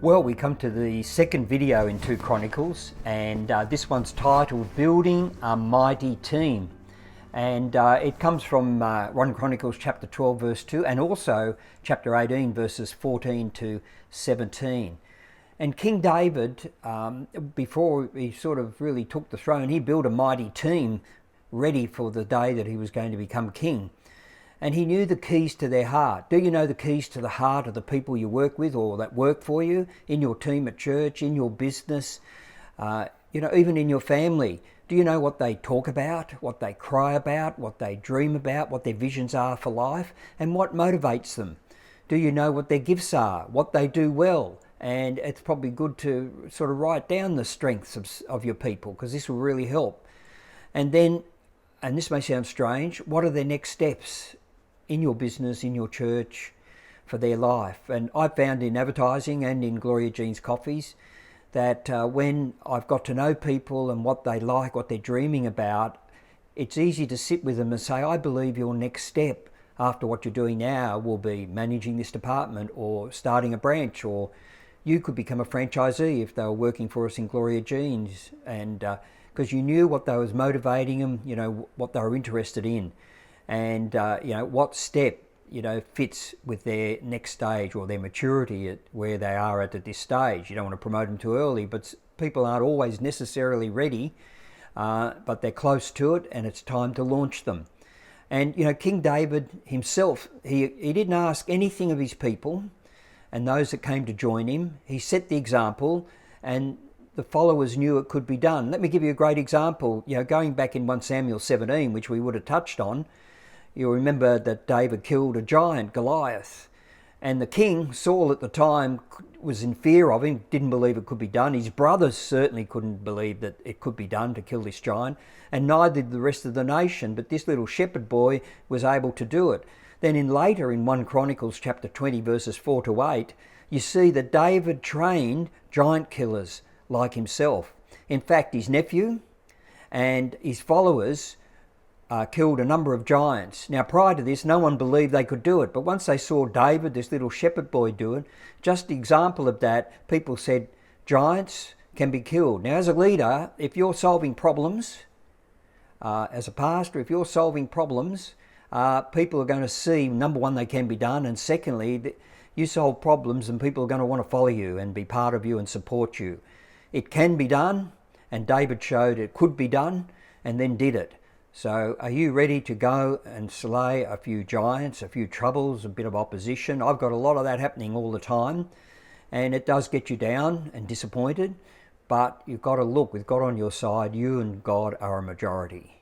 Well, we come to the second video in 2 Chronicles, and this one's titled Building a Mighty Team. And it comes from 1 Chronicles chapter 12 verse 2 and also chapter 18 verses 14 to 17. And King David, before he sort of really took the throne, he built a mighty team ready for the day that he was going to become king. And he knew the keys to their heart. Do you know the keys to the heart of the people you work with or that work for you, in your team at church, in your business, even in your family? Do you know what they talk about, what they cry about, what they dream about, what their visions are for life, and what motivates them? Do you know what their gifts are, what they do well? And it's probably good to sort of write down the strengths of your people, because this will really help. And then, and this may sound strange, what are their next steps in your business, in your church, for their life? And I've found in advertising and in Gloria Jean's coffees that when I've got to know people and what they like, what they're dreaming about, it's easy to sit with them and say, I believe your next step after what you're doing now will be managing this department or starting a branch, or you could become a franchisee if they were working for us in Gloria Jean's, and because you knew what they was motivating them, what they were interested in, and what step fits with their next stage or their maturity at where they are at this stage. You don't want to promote them too early, but people aren't always necessarily ready, but they're close to it, and it's time to launch them. And King David himself, he didn't ask anything of his people and those that came to join him. He set the example, and the followers knew it could be done. Let me give you a great example. Going back in 1 Samuel 17, which we would have touched on, you'll remember that David killed a giant, Goliath. And the king, Saul at the time, was in fear of him, didn't believe it could be done. His brothers certainly couldn't believe that it could be done to kill this giant, and neither did the rest of the nation. But this little shepherd boy was able to do it. Then later in 1 Chronicles chapter 20 verses 4 to 8, you see that David trained giant killers like himself. In fact, his nephew and his followers killed a number of giants. Now, prior to this, no one believed they could do it. But once they saw David, this little shepherd boy, do it, just the example of that, people said, giants can be killed. Now, as a leader, if you're solving problems, as a pastor, if you're solving problems, people are going to see, number one, they can be done. And secondly, you solve problems and people are going to want to follow you and be part of you and support you. It can be done, and David showed it could be done and then did it. So are you ready to go and slay a few giants, a few troubles, a bit of opposition? I've got a lot of that happening all the time, and it does get you down and disappointed, but you've got to look, with God on your side, you and God are a majority.